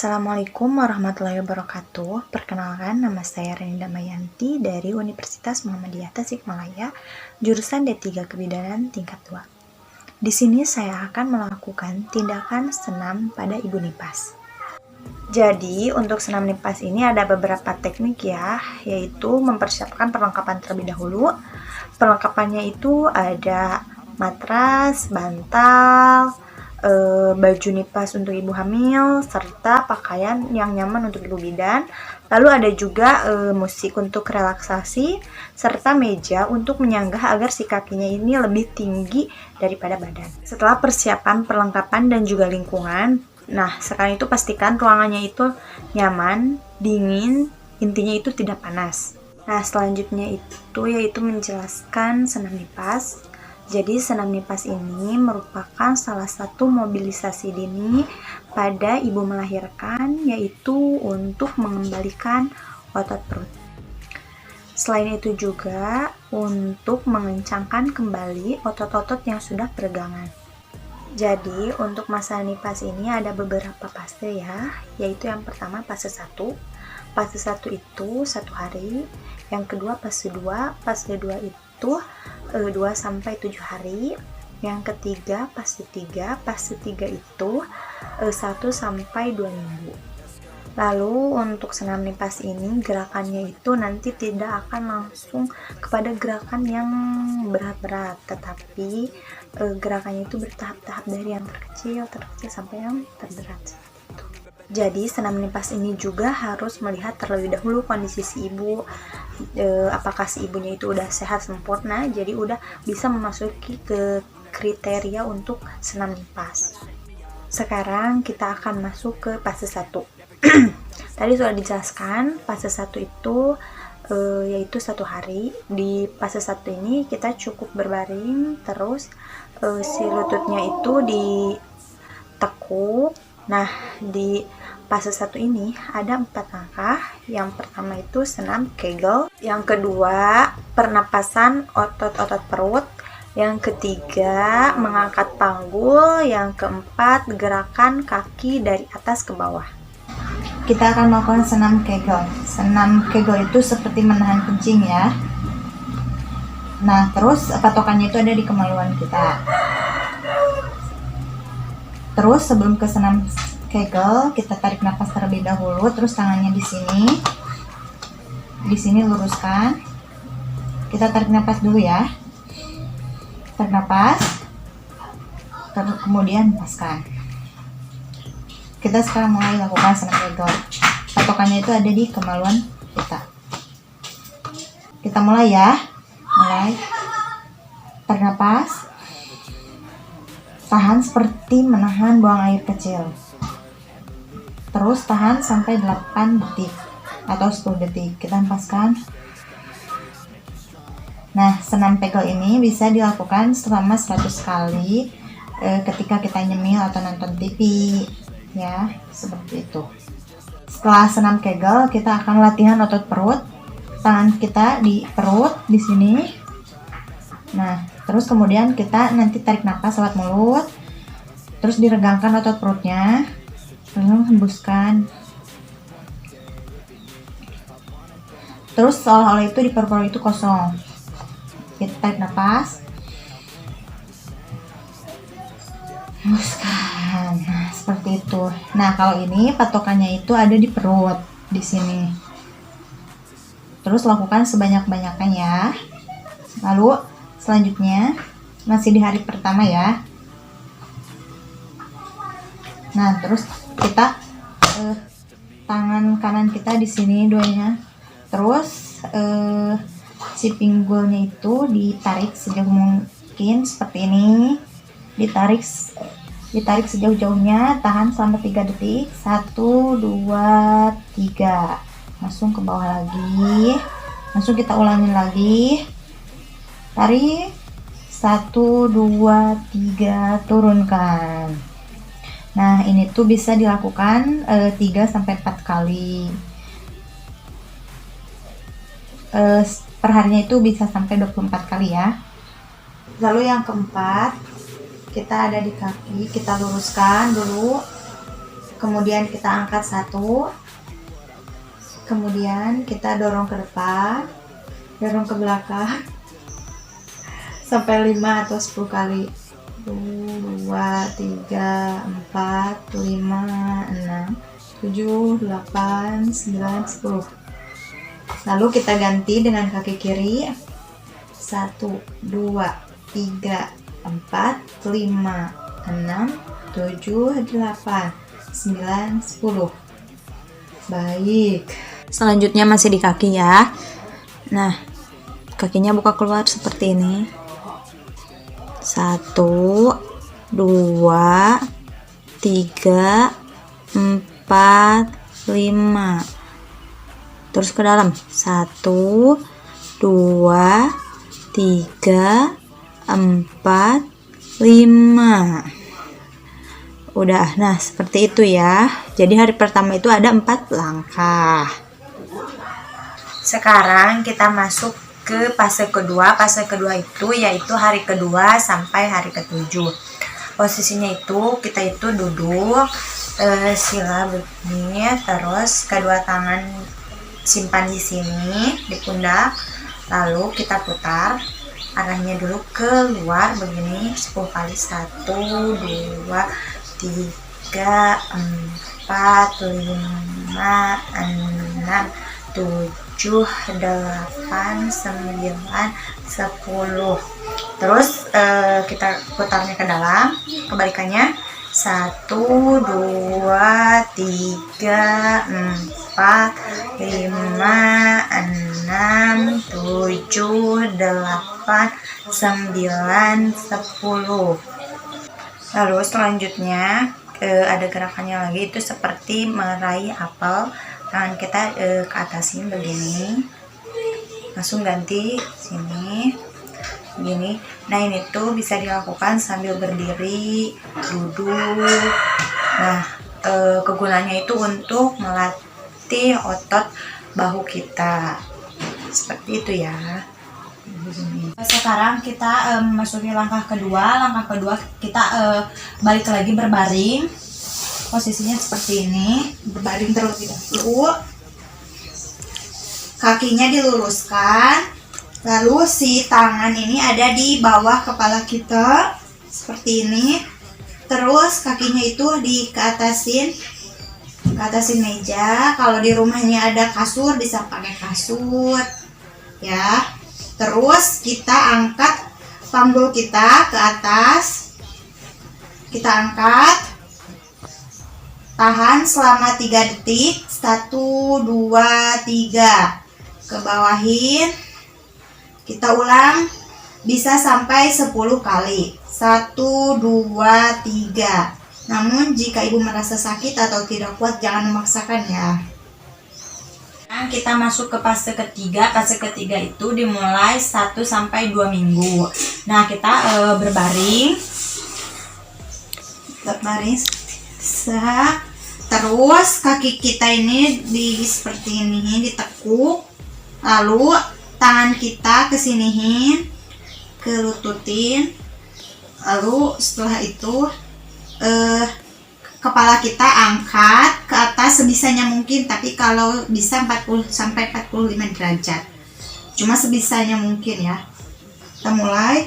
Assalamualaikum warahmatullahi wabarakatuh. Perkenalkan, nama saya Reni Damayanti dari Universitas Muhammadiyah Tasikmalaya, jurusan D3 Kebidanan tingkat 2. Di sini saya akan melakukan tindakan senam pada ibu nipas. Jadi, untuk senam nipas ini ada beberapa teknik ya, yaitu mempersiapkan perlengkapan terlebih dahulu. Perlengkapannya itu ada matras, bantal, baju nipas untuk ibu hamil, serta pakaian yang nyaman untuk ibu bidan. Lalu ada juga musik untuk relaksasi, serta meja untuk menyanggah agar si kakinya ini lebih tinggi daripada badan. Setelah persiapan perlengkapan dan juga lingkungan, nah sekarang itu pastikan ruangannya itu nyaman, dingin, intinya itu tidak panas. Nah selanjutnya itu yaitu menjelaskan senam nipas. Jadi senam nipas ini merupakan salah satu mobilisasi dini pada ibu melahirkan, yaitu untuk mengembalikan otot perut. Selain itu juga untuk mengencangkan kembali otot-otot yang sudah peregangan. Jadi untuk masa nipas ini ada beberapa fase ya, yaitu yang pertama fase 1. Fase 1 itu 1 hari, yang kedua fase 2 itu 2-7 hari, yang ketiga fase 3 itu 1-2 minggu. Lalu untuk senam nipas ini gerakannya itu nanti tidak akan langsung kepada gerakan yang berat-berat, tetapi gerakannya itu bertahap-tahap dari yang terkecil sampai yang terberat. Jadi senam nipas ini juga harus melihat terlebih dahulu kondisi si ibu, apakah si ibunya itu udah sehat sempurna, jadi udah bisa memasuki ke kriteria untuk senam nipas. Sekarang kita akan masuk ke fase 1. Tadi sudah dijelaskan, fase 1 itu yaitu 1 hari. Di fase 1 ini kita cukup berbaring, terus si lututnya itu ditekuk. Nah, di fase 1 ini ada 4 langkah. Yang pertama itu senam Kegel, yang kedua pernapasan otot-otot perut, yang ketiga mengangkat panggul, yang keempat gerakan kaki dari atas ke bawah. Kita akan melakukan senam Kegel. Senam Kegel itu seperti menahan kencing ya. Nah, terus patokannya itu ada di kemaluan kita. Terus sebelum ke senam Kegel, kita tarik nafas terlebih dahulu, terus tangannya di sini luruskan. Kita tarik nafas dulu ya. Tarik nafas, kemudian lepaskan. Kita sekarang mulai lakukan senam Kegel. Patokannya itu ada di kemaluan kita. Kita mulai ya. Tarik nafas. Tahan seperti menahan buang air kecil. Terus tahan sampai 8 detik atau 10 detik. Kita hempaskan. Nah, senam Kegel ini bisa dilakukan selama 100 kali ketika kita nyemil atau nonton TV. Ya, seperti itu. Setelah senam Kegel, kita akan latihan otot perut. Tangan kita di perut, di sini. Nah, terus kemudian kita nanti tarik nafas lewat mulut, terus diregangkan otot perutnya, lalu hembuskan. Terus seolah-olah itu di paru-paru itu kosong. Kita tarik nafas, hembuskan. Nah, seperti itu. Nah, kalau ini patokannya itu ada di perut, di sini. Terus lakukan sebanyak-banyaknya ya. Lalu selanjutnya masih di hari pertama ya. Nah, terus kita tangan kanan kita di sini duanya. Terus si pinggulnya itu ditarik sejauh mungkin seperti ini. Ditarik sejauh-jauhnya, tahan selama 3 detik. 1 2 3. Langsung ke bawah lagi. Langsung kita ulangin lagi. Tarik 1 2 3, turunkan. Nah, ini tuh bisa dilakukan 3-4 kali. Perharinya itu bisa sampai 24 kali ya. Lalu yang keempat, kita ada di kaki, kita luruskan dulu. kemudian kita angkat 1, kemudian kita dorong ke depan, dorong ke belakang sampai 5 atau 10 kali. 2, 3, 4, 5, 6, 7, 8, 9, 10. Lalu kita ganti dengan kaki kiri. 1, 2, 3, 4, 5, 6, 7, 8, 9, 10. Baik. Selanjutnya masih di kaki ya. Nah, kakinya buka keluar seperti ini. 1, 2, 3, 4, 5. Terus ke dalam. 1, 2, 3, 4, 5. Udah, nah seperti itu ya. Jadi hari pertama itu ada 4 langkah. Sekarang kita masuk ke fase kedua. Fase kedua itu yaitu hari kedua sampai hari ke-7. Posisinya itu kita itu duduk sila begini, terus kedua tangan simpan di sini di pundak, lalu kita putar arahnya dulu keluar begini 10 kali. 1, 2, 3, 4, 5, 6, 7, 8, 9, 10. Terus kita putarnya ke dalam, kebalikannya. 1, 2, 3, 4, 5, 6, 7, 8, 9, 10. Lalu selanjutnya ada gerakannya lagi, itu seperti meraih apel. Tangan kita ke atasin begini, langsung ganti sini begini. Nah ini tuh bisa dilakukan sambil berdiri, duduk. Nah kegunaannya itu untuk melatih otot bahu kita, seperti itu ya. Sekarang kita memasuki langkah kedua. Langkah kedua kita balik lagi berbaring. Posisinya seperti ini, berbaring terlebih dahulu. Kakinya diluruskan. Lalu si tangan ini ada di bawah kepala kita seperti ini. Terus kakinya itu ke atasin meja. Kalau di rumahnya ada kasur bisa pakai kasur ya. Terus kita angkat panggul kita ke atas. Kita angkat. Tahan selama 3 detik. 1, 2, 3. Ke bawahin. Kita ulang. Bisa sampai 10 kali. 1, 2, 3. Namun jika ibu merasa sakit atau tidak kuat, jangan memaksakan ya. Nah, kita masuk ke fase ketiga. Fase ketiga itu dimulai 1 sampai 2 minggu. Nah, kita berbaring. Terus kaki kita ini seperti ini ditekuk. Lalu tangan kita kesinihin, kelututin. Lalu setelah itu kepala kita angkat ke atas sebisanya mungkin, tapi kalau bisa 40 sampai 45 derajat. Cuma sebisanya mungkin ya. Kita mulai.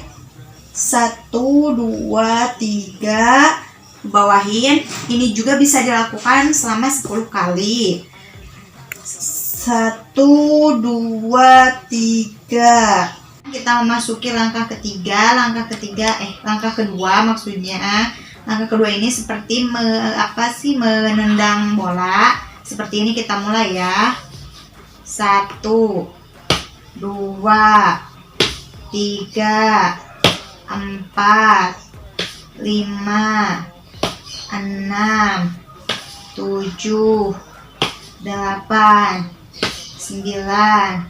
1, 2, 3. Bawahin. Ini juga bisa dilakukan selama 10 kali. 1, 2, 3. Kita memasuki langkah ketiga. Langkah kedua maksudnya. Langkah kedua ini seperti menendang bola. Seperti ini kita mulai ya. 1, 2, 3, 4, 5, 6, 7, 8, 9,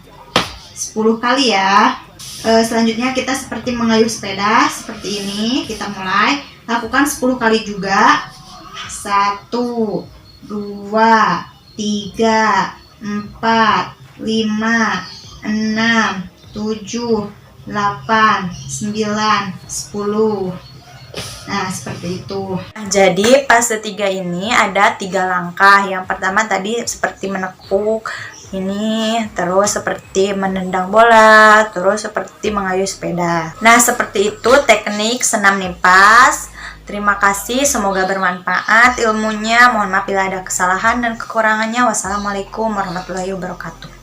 10 kali ya. Selanjutnya kita seperti mengayuh sepeda seperti ini. Kita mulai lakukan 10 kali juga. 1, 2, 3, 4, 5, 6, 7, 8, 9, 10. Nah, seperti itu. Jadi fase 3 ini ada 3 langkah. Yang pertama tadi seperti menekuk ini, terus seperti menendang bola, terus seperti mengayuh sepeda. Nah, seperti itu teknik senam nipas. Terima kasih, semoga bermanfaat ilmunya. Mohon maaf bila ada kesalahan dan kekurangannya. Wassalamualaikum warahmatullahi wabarakatuh.